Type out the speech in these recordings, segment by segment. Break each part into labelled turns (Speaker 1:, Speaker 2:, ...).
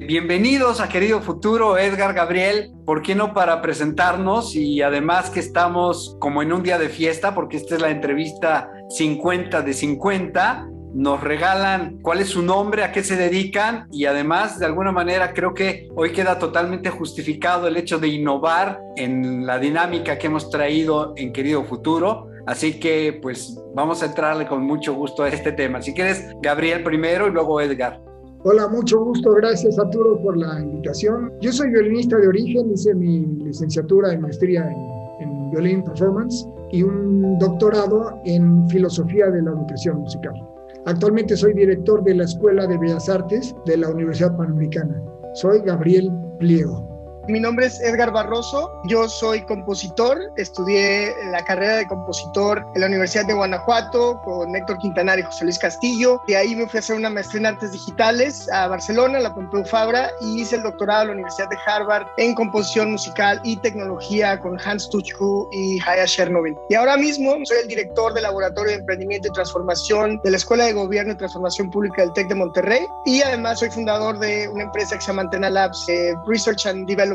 Speaker 1: Bienvenidos a Querido Futuro, Edgar, Gabriel. ¿Por qué no para presentarnos? Y además que estamos como en un día de fiesta, porque esta es la entrevista 50 de 50. Nos regalan cuál es su nombre, a qué se dedican y además de alguna manera creo que hoy queda totalmente justificado el hecho de innovar en la dinámica que hemos traído en Querido Futuro. Así que pues vamos a entrarle con mucho gusto a este tema. Si quieres, Gabriel primero y luego Edgar.
Speaker 2: Hola, mucho gusto. Gracias, Arturo, por la invitación. Yo soy violinista de origen, hice mi licenciatura y maestría en violín performance y un doctorado en filosofía de la educación musical. Actualmente soy director de la Escuela de Bellas Artes de la Universidad Panamericana. Soy Gabriel Pliego.
Speaker 3: Mi nombre es Edgar Barroso, yo soy compositor, estudié la carrera de compositor en la Universidad de Guanajuato con Héctor Quintanar y José Luis Castillo. De ahí me fui a hacer una maestría en artes digitales a Barcelona, a la Pompeu Fabra, y hice el doctorado en la Universidad de Harvard en composición musical y tecnología con Hans Tuchku y Haya Chernovin. Y ahora mismo soy el director del Laboratorio de Emprendimiento y Transformación de la Escuela de Gobierno y Transformación Pública del TEC de Monterrey, y además soy fundador de una empresa que se llama Antena Labs, Research and Development.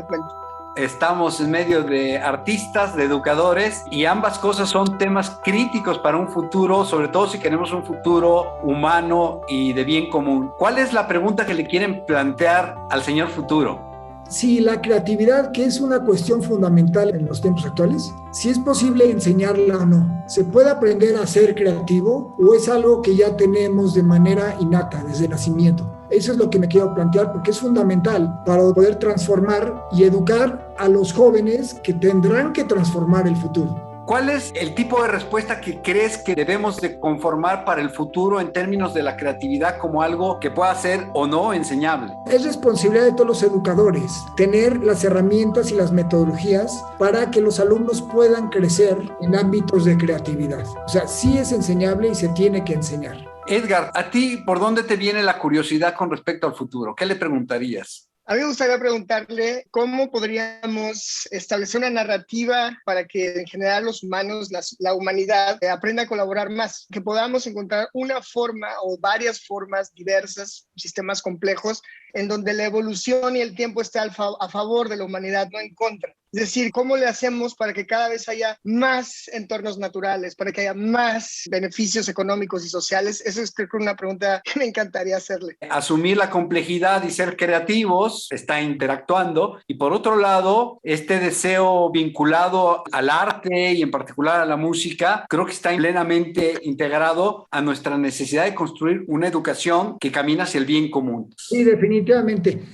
Speaker 1: Estamos en medio de artistas, de educadores, y ambas cosas son temas críticos para un futuro, sobre todo si queremos un futuro humano y de bien común. ¿Cuál es la pregunta que le quieren plantear al señor Futuro?
Speaker 2: Si la creatividad, que es una cuestión fundamental en los tiempos actuales, si es posible enseñarla o no. ¿Se puede aprender a ser creativo o es algo que ya tenemos de manera innata, desde nacimiento? Eso es lo que me quiero plantear porque es fundamental para poder transformar y educar a los jóvenes que tendrán que transformar el futuro.
Speaker 1: ¿Cuál es el tipo de respuesta que crees que debemos de conformar para el futuro en términos de la creatividad como algo que pueda ser o no enseñable?
Speaker 2: Es responsabilidad de todos los educadores tener las herramientas y las metodologías para que los alumnos puedan crecer en ámbitos de creatividad. O sea, sí es enseñable y se tiene que enseñar.
Speaker 1: Edgar, ¿a ti por dónde te viene la curiosidad con respecto al futuro? ¿Qué le preguntarías?
Speaker 3: A mí me gustaría preguntarle cómo podríamos establecer una narrativa para que en general los humanos, la humanidad, aprenda a colaborar más, que podamos encontrar una forma o varias formas diversas, sistemas complejos, en donde la evolución y el tiempo esté a favor de la humanidad, no en contra. Es decir, ¿cómo le hacemos para que cada vez haya más entornos naturales, para que haya más beneficios económicos y sociales? Esa es, creo que, una pregunta que me encantaría hacerle.
Speaker 1: Asumir la complejidad y ser creativos está interactuando, y por otro lado, este deseo vinculado al arte y en particular a la música, creo que está plenamente integrado a nuestra necesidad de construir una educación que camina hacia el bien común.
Speaker 2: Sí, definitivamente.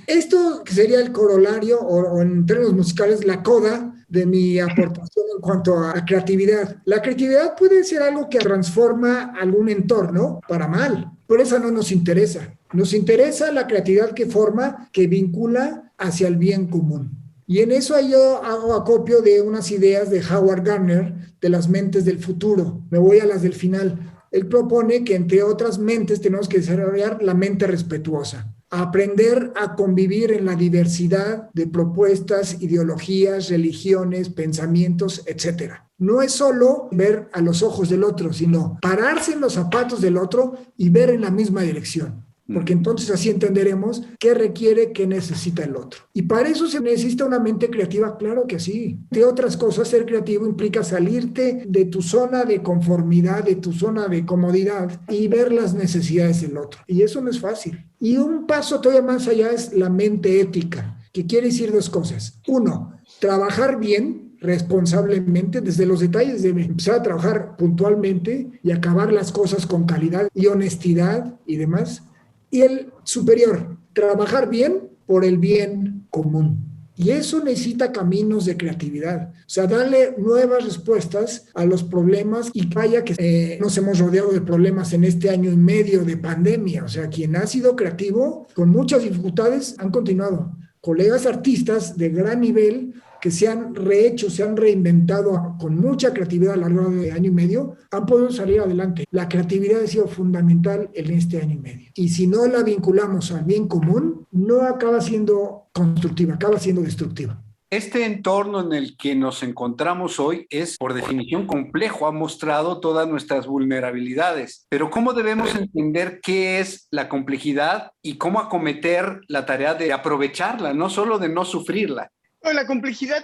Speaker 2: Esto sería el corolario o en términos musicales la coda de mi aportación en cuanto a creatividad. La creatividad puede ser algo que transforma algún entorno para mal, por eso no nos interesa. Nos interesa la creatividad que forma, que vincula hacia el bien común. Y en eso yo hago acopio de unas ideas de Howard Gardner, de las mentes del futuro. Me voy a las del final. Él propone que, entre otras mentes, tenemos que desarrollar la mente respetuosa, aprender a convivir en la diversidad de propuestas, ideologías, religiones, pensamientos, etc. No es solo ver a los ojos del otro, sino pararse en los zapatos del otro y ver en la misma dirección. Porque entonces así entenderemos qué requiere, qué necesita el otro. Y para eso se necesita una mente creativa, claro que sí. De otras cosas, ser creativo implica salirte de tu zona de conformidad, de tu zona de comodidad y ver las necesidades del otro. Y eso no es fácil. Y un paso todavía más allá es la mente ética, que quiere decir dos cosas. Uno, trabajar bien, responsablemente, desde los detalles de empezar a trabajar puntualmente y acabar las cosas con calidad y honestidad y demás. Y el superior, trabajar bien por el bien común. Y eso necesita caminos de creatividad. O sea, darle nuevas respuestas a los problemas, y vaya que nos hemos rodeado de problemas en este año y medio de pandemia. O sea, quien ha sido creativo con muchas dificultades han continuado. Colegas artistas de gran nivel que se han rehecho, se han reinventado con mucha creatividad a lo largo de año y medio, han podido salir adelante. La creatividad ha sido fundamental en este año y medio. Y si no la vinculamos al bien común, no acaba siendo constructiva, acaba siendo destructiva.
Speaker 1: Este entorno en el que nos encontramos hoy es, por definición, complejo, ha mostrado todas nuestras vulnerabilidades. Pero ¿cómo debemos entender qué es la complejidad y cómo acometer la tarea de aprovecharla, no solo de no sufrirla?
Speaker 3: La complejidad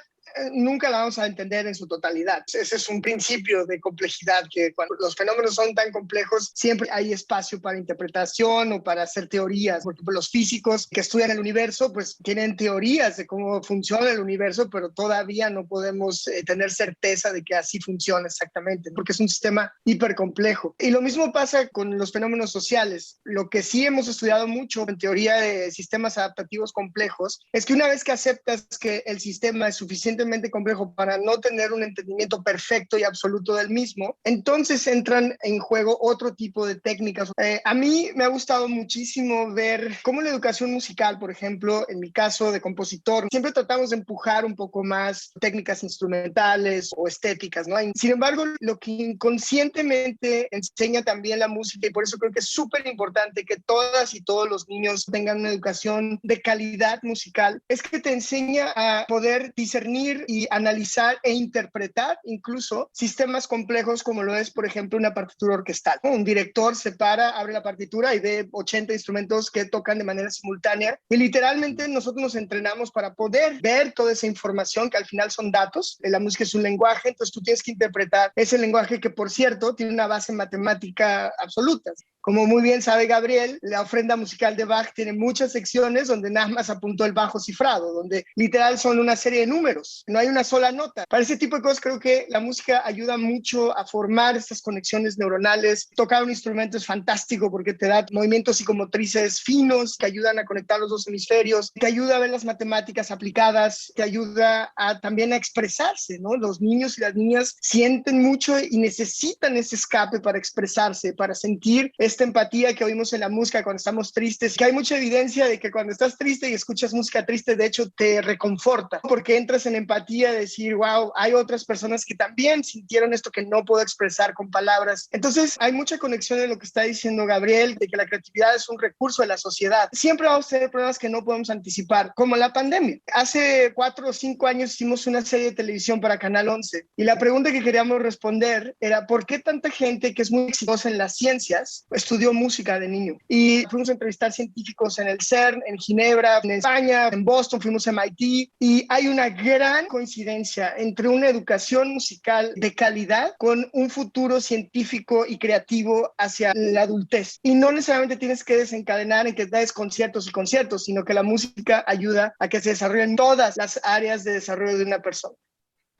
Speaker 3: nunca la vamos a entender en su totalidad. Ese es un principio de complejidad, que cuando los fenómenos son tan complejos, siempre hay espacio para interpretación o para hacer teorías. Por ejemplo, los físicos que estudian el universo, pues tienen teorías de cómo funciona el universo, pero todavía no podemos tener certeza de que así funciona exactamente, porque es un sistema hipercomplejo. Y lo mismo pasa con los fenómenos sociales. Lo que sí hemos estudiado mucho en teoría de sistemas adaptativos complejos es que una vez que aceptas que el sistema es suficientemente complejo para no tener un entendimiento perfecto y absoluto del mismo, entonces entran en juego otro tipo de técnicas. A mí me ha gustado muchísimo ver cómo la educación musical, por ejemplo, en mi caso de compositor, siempre tratamos de empujar un poco más técnicas instrumentales o estéticas, ¿no? Sin embargo, lo que inconscientemente enseña también la música, y por eso creo que es súper importante que todas y todos los niños tengan una educación de calidad musical, es que te enseña a poder discernir y analizar e interpretar incluso sistemas complejos como lo es, por ejemplo, una partitura orquestal. Un director se para, abre la partitura y ve 80 instrumentos que tocan de manera simultánea y literalmente nosotros nos entrenamos para poder ver toda esa información que al final son datos. La música es un lenguaje, entonces tú tienes que interpretar ese lenguaje que, por cierto, tiene una base matemática absoluta. Como muy bien sabe Gabriel, la ofrenda musical de Bach tiene muchas secciones donde nada más apuntó el bajo cifrado, donde literal son una serie de números, no hay una sola nota. Para ese tipo de cosas creo que la música ayuda mucho a formar estas conexiones neuronales. Tocar un instrumento es fantástico porque te da movimientos psicomotrices finos que ayudan a conectar los dos hemisferios, te ayuda a ver las matemáticas aplicadas, te ayuda también a expresarse, ¿no? Los niños y las niñas sienten mucho y necesitan ese escape para expresarse, para sentir esta empatía que oímos en la música cuando estamos tristes, que hay mucha evidencia de que cuando estás triste y escuchas música triste, de hecho te reconforta, porque entras en empatía de decir, wow, hay otras personas que también sintieron esto que no puedo expresar con palabras. Entonces hay mucha conexión en lo que está diciendo Gabriel, de que la creatividad es un recurso de la sociedad. Siempre vamos a tener problemas que no podemos anticipar, como la pandemia. Hace 4 o 5 años hicimos una serie de televisión para Canal 11 y la pregunta que queríamos responder era ¿por qué tanta gente que es muy exitosa en las ciencias estudió música de niño? Y fuimos a entrevistar científicos en el CERN, en Ginebra, en España, en Boston, fuimos a MIT, y hay una gran coincidencia entre una educación musical de calidad con un futuro científico y creativo hacia la adultez. Y no necesariamente tienes que desencadenar en que des conciertos y conciertos, sino que la música ayuda a que se desarrollen todas las áreas de desarrollo de una persona.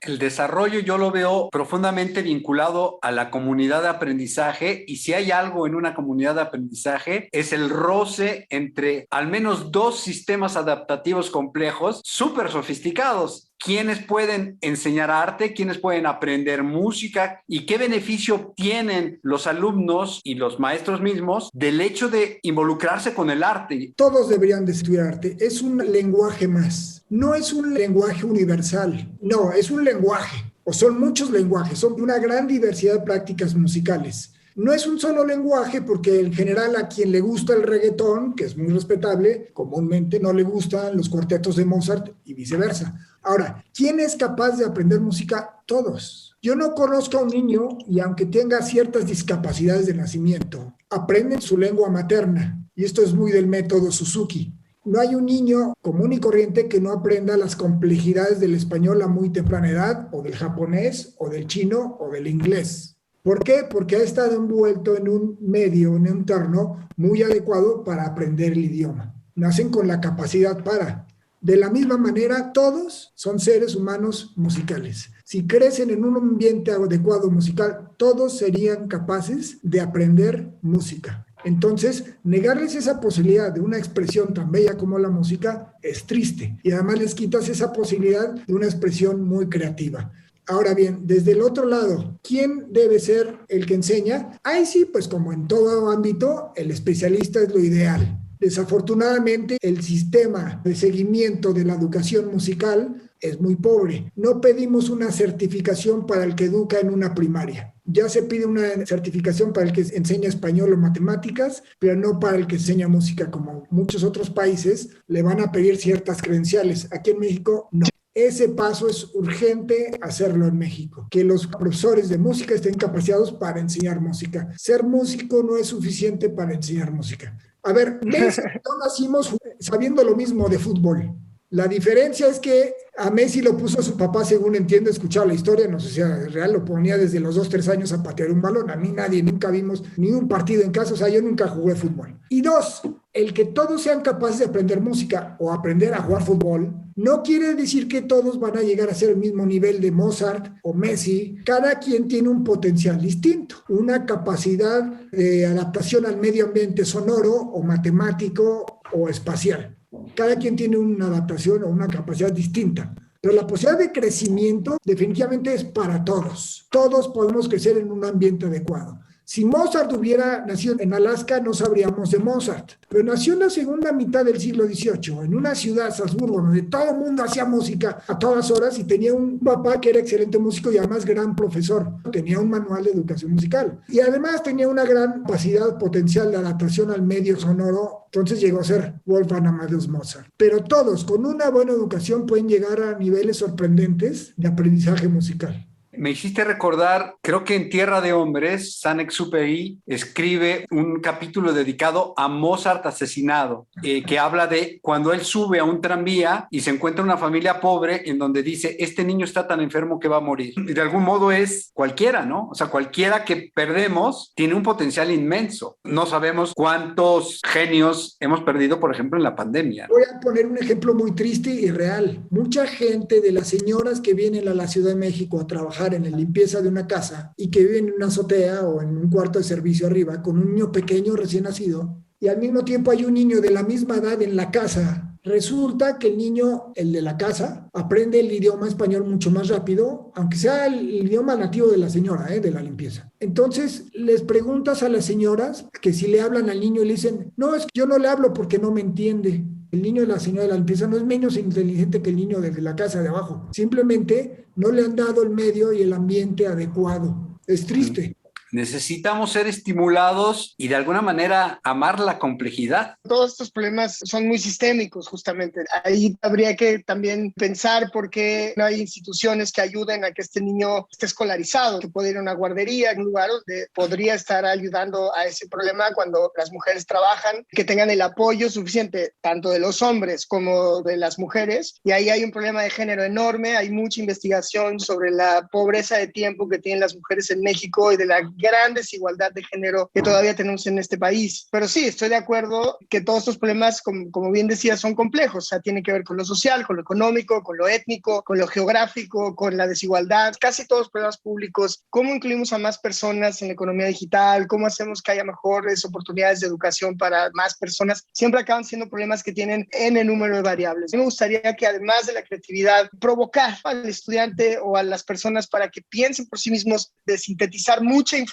Speaker 1: El desarrollo yo lo veo profundamente vinculado a la comunidad de aprendizaje, y si hay algo en una comunidad de aprendizaje es el roce entre al menos 2 sistemas adaptativos complejos súper sofisticados. ¿Quiénes pueden enseñar arte? ¿Quiénes pueden aprender música? ¿Y qué beneficio obtienen los alumnos y los maestros mismos del hecho de involucrarse con el arte?
Speaker 2: Todos deberían de estudiar arte. Es un lenguaje más. No es un lenguaje universal. No, es un lenguaje. O son muchos lenguajes. Son una gran diversidad de prácticas musicales. No es un solo lenguaje porque en general a quien le gusta el reggaetón, que es muy respetable, comúnmente no le gustan los cuartetos de Mozart y viceversa. Ahora, ¿quién es capaz de aprender música? Todos. Yo no conozco a un niño y aunque tenga ciertas discapacidades de nacimiento, aprende su lengua materna. Y esto es muy del método Suzuki. No hay un niño común y corriente que no aprenda las complejidades del español a muy temprana edad, o del japonés, o del chino, o del inglés. ¿Por qué? Porque ha estado envuelto en un medio, en un entorno muy adecuado para aprender el idioma. Nacen con la capacidad para. De la misma manera, todos son seres humanos musicales. Si crecen en un ambiente adecuado musical, todos serían capaces de aprender música. Entonces, negarles esa posibilidad de una expresión tan bella como la música es triste. Y además les quitas esa posibilidad de una expresión muy creativa. Ahora bien, desde el otro lado, ¿quién debe ser el que enseña? Ahí sí, pues como en todo ámbito, el especialista es lo ideal. Desafortunadamente, el sistema de seguimiento de la educación musical es muy pobre. No pedimos una certificación para el que educa en una primaria. Ya se pide una certificación para el que enseña español o matemáticas, pero no para el que enseña música, como muchos otros países le van a pedir ciertas credenciales. Aquí en México, no. Ese paso es urgente hacerlo en México, que los profesores de música estén capacitados para enseñar música. Ser músico no es suficiente para enseñar música. A ver, Messi y yo nacimos sabiendo lo mismo de fútbol. La diferencia es que a Messi lo puso su papá, según entiendo, he escuchado la historia, no sé si es real, lo ponía desde los 2, 3 años a patear un balón. A mí nadie, nunca vimos ni un partido en casa, o sea, yo nunca jugué fútbol. Y dos, el que todos sean capaces de aprender música o aprender a jugar fútbol, no quiere decir que todos van a llegar a ser el mismo nivel de Mozart o Messi. Cada quien tiene un potencial distinto, una capacidad de adaptación al medio ambiente sonoro o matemático o espacial. Cada quien tiene una adaptación o una capacidad distinta. Pero la posibilidad de crecimiento definitivamente es para todos. Todos podemos crecer en un ambiente adecuado. Si Mozart hubiera nacido en Alaska, no sabríamos de Mozart. Pero nació en la segunda mitad del siglo XVIII, en una ciudad, Salzburgo, donde todo el mundo hacía música a todas horas y tenía un papá que era excelente músico y además gran profesor. Tenía un manual de educación musical. Y además tenía una gran capacidad potencial de adaptación al medio sonoro. Entonces llegó a ser Wolfgang Amadeus Mozart. Pero todos, con una buena educación, pueden llegar a niveles sorprendentes de aprendizaje musical.
Speaker 1: Me hiciste recordar, creo que en Tierra de Hombres, Saint-Exupéry escribe un capítulo dedicado a Mozart asesinado, que habla de cuando él sube a un tranvía y se encuentra una familia pobre en donde dice, este niño está tan enfermo que va a morir. Y de algún modo es cualquiera, ¿no? O sea, cualquiera que perdemos tiene un potencial inmenso. No sabemos cuántos genios hemos perdido, por ejemplo, en la pandemia.
Speaker 2: Voy a poner un ejemplo muy triste y real. Mucha gente de las señoras que vienen a la Ciudad de México a trabajar en la limpieza de una casa y que viven en una azotea o en un cuarto de servicio arriba con un niño pequeño recién nacido y al mismo tiempo hay un niño de la misma edad en la casa. Resulta que el niño, el de la casa, aprende el idioma español mucho más rápido, aunque sea el idioma nativo de la señora, de la limpieza. Entonces, les preguntas a las señoras que si le hablan al niño y le dicen, no, es que yo no le hablo porque no me entiende. El niño de la señora de la limpieza no es menos inteligente que el niño de la casa de abajo. Simplemente no le han dado el medio y el ambiente adecuado. Es triste.
Speaker 1: Necesitamos ser estimulados y de alguna manera amar la complejidad.
Speaker 3: Todos estos problemas son muy sistémicos, justamente. Ahí habría que también pensar por qué no hay instituciones que ayuden a que este niño esté escolarizado, que pueda ir a una guardería, en un lugar donde podría estar ayudando a ese problema cuando las mujeres trabajan, que tengan el apoyo suficiente tanto de los hombres como de las mujeres. Y ahí hay un problema de género enorme, hay mucha investigación sobre la pobreza de tiempo que tienen las mujeres en México y de la gran desigualdad de género que todavía tenemos en este país. Pero sí, estoy de acuerdo que todos estos problemas, como bien decía, son complejos. O sea, tienen que ver con lo social, con lo económico, con lo étnico, con lo geográfico, con la desigualdad. Casi todos los problemas públicos. ¿Cómo incluimos a más personas en la economía digital? ¿Cómo hacemos que haya mejores oportunidades de educación para más personas? Siempre acaban siendo problemas que tienen n número de variables. Me gustaría que además de la creatividad, provocar al estudiante o a las personas para que piensen por sí mismos, de sintetizar mucha información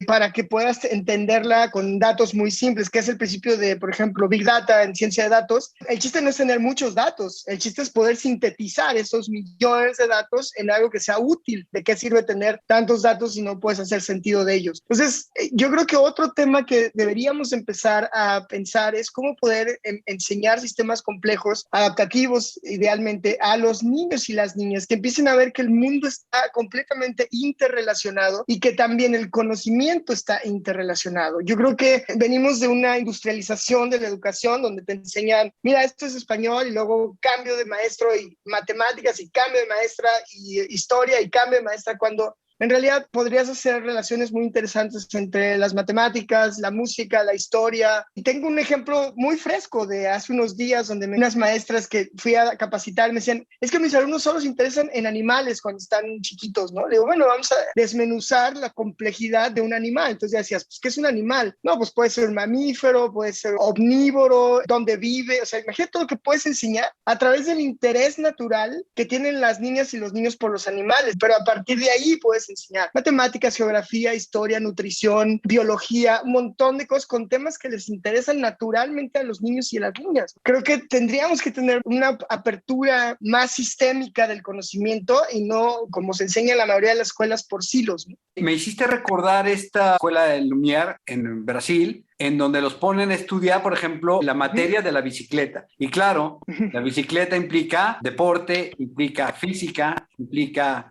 Speaker 3: para que puedas entenderla con datos muy simples, que es el principio de, por ejemplo, Big Data en ciencia de datos. El chiste no es tener muchos datos, el chiste es poder sintetizar esos millones de datos en algo que sea útil. ¿De qué sirve tener tantos datos si no puedes hacer sentido de ellos? Entonces, yo creo que otro tema que deberíamos empezar a pensar es cómo poder enseñar sistemas complejos, adaptativos, idealmente, a los niños y las niñas, que empiecen a ver que el mundo está completamente interrelacionado y que también el conocimiento está interrelacionado. Yo creo que venimos de una industrialización de la educación donde te enseñan, mira, esto es español y luego cambio de maestro y matemáticas y cambio de maestra y historia y cambio de maestra, cuando en realidad podrías hacer relaciones muy interesantes entre las matemáticas, la música, la historia. Y tengo un ejemplo muy fresco de hace unos días donde unas maestras que fui a capacitar me decían, es que mis alumnos solo se interesan en animales cuando están chiquitos, ¿no? Le digo, bueno, vamos a desmenuzar la complejidad de un animal. Entonces ya decías, pues, ¿qué es un animal? No, pues puede ser un mamífero, puede ser omnívoro, dónde vive. O sea, imagínate todo lo que puedes enseñar a través del interés natural que tienen las niñas y los niños por los animales. Pero a partir de ahí puedes enseñar matemáticas, geografía, historia, nutrición, biología, un montón de cosas con temas que les interesan naturalmente a los niños y a las niñas. Creo que tendríamos que tener una apertura más sistémica del conocimiento y no como se enseña en la mayoría de las escuelas por silos, ¿no?
Speaker 1: Me hiciste recordar esta escuela de Lumière en Brasil, en donde los ponen a estudiar, por ejemplo, la materia de la bicicleta. Y claro, la bicicleta implica deporte, implica física, implica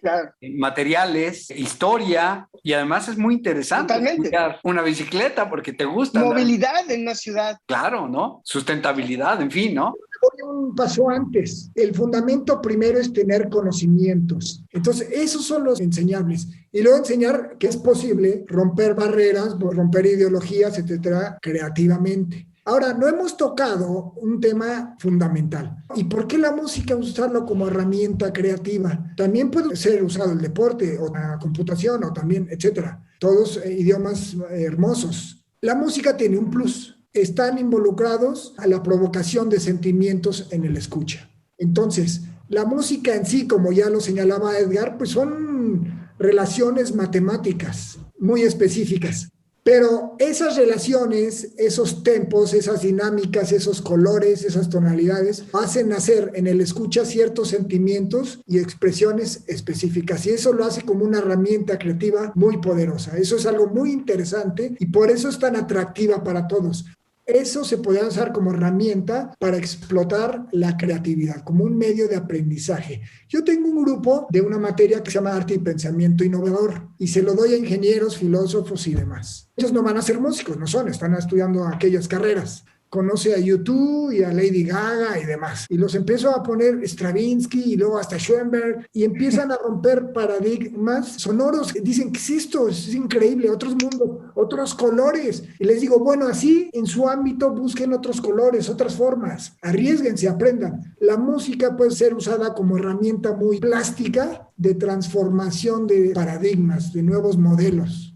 Speaker 1: materiales, historia, y además es muy interesante estudiar una bicicleta porque te gusta andar.
Speaker 3: Movilidad en una ciudad.
Speaker 1: Claro, ¿no? Sustentabilidad, en fin, ¿no?
Speaker 2: Voy un paso antes. El fundamento primero es tener conocimientos. Entonces, esos son los enseñables. Y luego enseñar que es posible romper barreras, romper ideologías, etcétera, creativamente. Ahora, no hemos tocado un tema fundamental. ¿Y por qué la música usarlo como herramienta creativa? También puede ser usado el deporte o la computación o también, etcétera. Todos idiomas hermosos. La música tiene un plus. Están involucrados a la provocación de sentimientos en el escucha. Entonces, la música en sí, como ya lo señalaba Edgar, pues son relaciones matemáticas muy específicas. Pero esas relaciones, esos tempos, esas dinámicas, esos colores, esas tonalidades, hacen nacer en el escucha ciertos sentimientos y expresiones específicas. Y eso lo hace como una herramienta creativa muy poderosa. Eso es algo muy interesante y por eso es tan atractiva para todos. Eso se puede usar como herramienta para explotar la creatividad, como un medio de aprendizaje. Yo tengo un grupo de una materia que se llama Arte y Pensamiento Innovador y se lo doy a ingenieros, filósofos y demás. Ellos no van a ser músicos, no son, están estudiando aquellas carreras. Conoce a U2 y a Lady Gaga y demás. Y los empiezo a poner Stravinsky y luego hasta Schoenberg y empiezan a romper paradigmas sonoros. Dicen, ¿qué es esto? Es increíble, otros mundos, otros colores. Y les digo, bueno, así en su ámbito busquen otros colores, otras formas. Arriésguense, aprendan. La música puede ser usada como herramienta muy plástica de transformación de paradigmas, de nuevos modelos.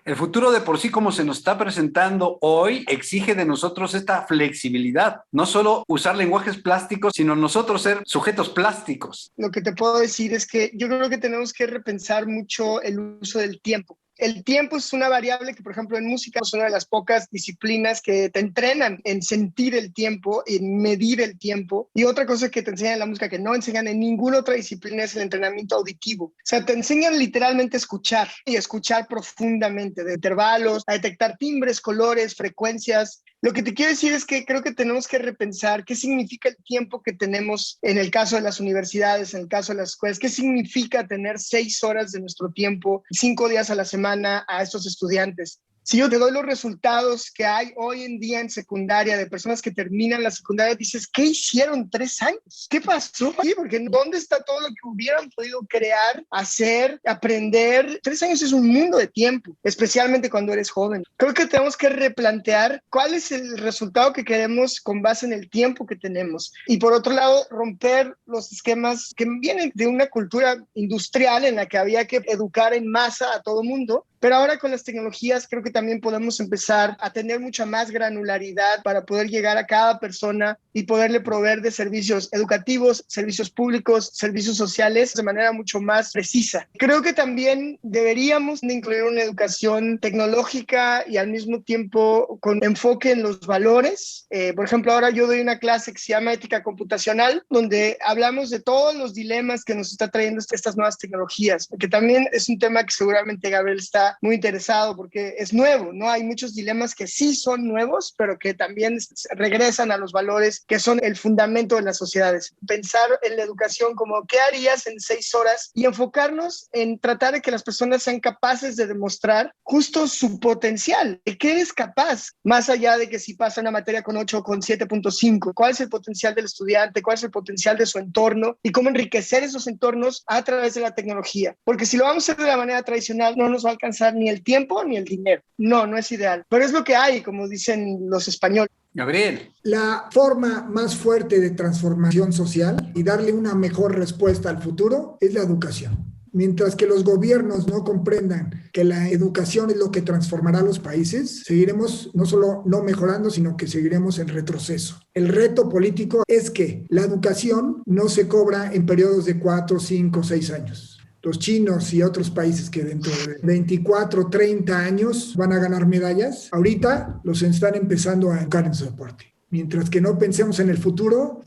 Speaker 1: El futuro de por sí, como se nos está presentando hoy, exige de nosotros esta flexibilidad. No solo usar lenguajes plásticos, sino nosotros ser sujetos plásticos.
Speaker 3: Lo que te puedo decir es que yo creo que tenemos que repensar mucho el uso del tiempo. El tiempo es una variable que, por ejemplo, en música es una de las pocas disciplinas que te entrenan en sentir el tiempo, en medir el tiempo. Y otra cosa que te enseñan en la música que no enseñan en ninguna otra disciplina es el entrenamiento auditivo. O sea, te enseñan literalmente a escuchar y escuchar profundamente, de intervalos, a detectar timbres, colores, frecuencias. Lo que te quiero decir es que creo que tenemos que repensar qué significa el tiempo que tenemos en el caso de las universidades, en el caso de las escuelas, qué significa tener 6 horas de nuestro tiempo, 5 días a la semana a estos estudiantes. Si yo te doy los resultados que hay hoy en día en secundaria de personas que terminan la secundaria, dices, ¿qué hicieron 3 años? ¿Qué pasó ahí? Porque ¿dónde está todo lo que hubieran podido crear, hacer, aprender? 3 años es un mundo de tiempo, especialmente cuando eres joven. Creo que tenemos que replantear cuál es el resultado que queremos con base en el tiempo que tenemos. Y por otro lado, romper los esquemas que vienen de una cultura industrial en la que había que educar en masa a todo mundo. Pero ahora con las tecnologías creo que también podemos empezar a tener mucha más granularidad para poder llegar a cada persona y poderle proveer de servicios educativos, servicios públicos, servicios sociales de manera mucho más precisa. Creo que también deberíamos de incluir una educación tecnológica y al mismo tiempo con enfoque en los valores. Por ejemplo, ahora yo doy una clase que se llama Ética Computacional, donde hablamos de todos los dilemas que nos está trayendo estas nuevas tecnologías, que también es un tema que seguramente Gabriel está muy interesado porque es nuevo, ¿no? Hay muchos dilemas que sí son nuevos, pero que también regresan a los valores que son el fundamento de las sociedades. Pensar en la educación como ¿qué harías en 6 horas? Y enfocarnos en tratar de que las personas sean capaces de demostrar justo su potencial, de qué es capaz, más allá de que si pasa una materia con 8 o con 7.5, cuál es el potencial del estudiante, cuál es el potencial de su entorno y cómo enriquecer esos entornos a través de la tecnología. Porque si lo vamos a hacer de la manera tradicional, no nos va a alcanzar ni el tiempo ni el dinero. No es ideal. Pero es lo que hay, como dicen los españoles.
Speaker 1: Gabriel.
Speaker 2: La forma más fuerte de transformación social y darle una mejor respuesta al futuro es la educación. Mientras que los gobiernos no comprendan que la educación es lo que transformará a los países, seguiremos no solo no mejorando, sino que seguiremos en retroceso. El reto político es que la educación no se cobra en periodos de 4, 5, 6 años. Los chinos y otros países que dentro de 24, 30 años van a ganar medallas, ahorita los están empezando a educar en su deporte. Mientras que no pensemos en el futuro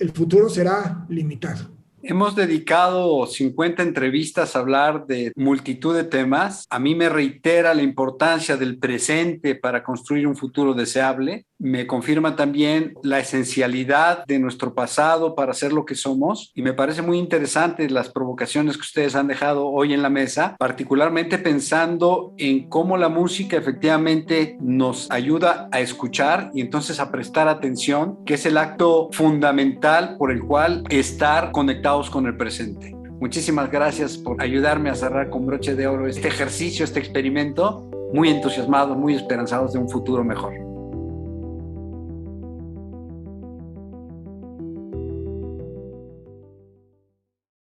Speaker 2: será limitado.
Speaker 1: Hemos dedicado 50 entrevistas a hablar de multitud de temas. A mí me reitera la importancia del presente para construir un futuro deseable. Me confirma también la esencialidad de nuestro pasado para ser lo que somos. Y me parece muy interesante las provocaciones que ustedes han dejado hoy en la mesa, particularmente pensando en cómo la música efectivamente nos ayuda a escuchar y entonces a prestar atención, que es el acto fundamental por el cual estar conectados con el presente. Muchísimas gracias por ayudarme a cerrar con broche de oro este ejercicio, este experimento. Muy entusiasmados, muy esperanzados de un futuro mejor.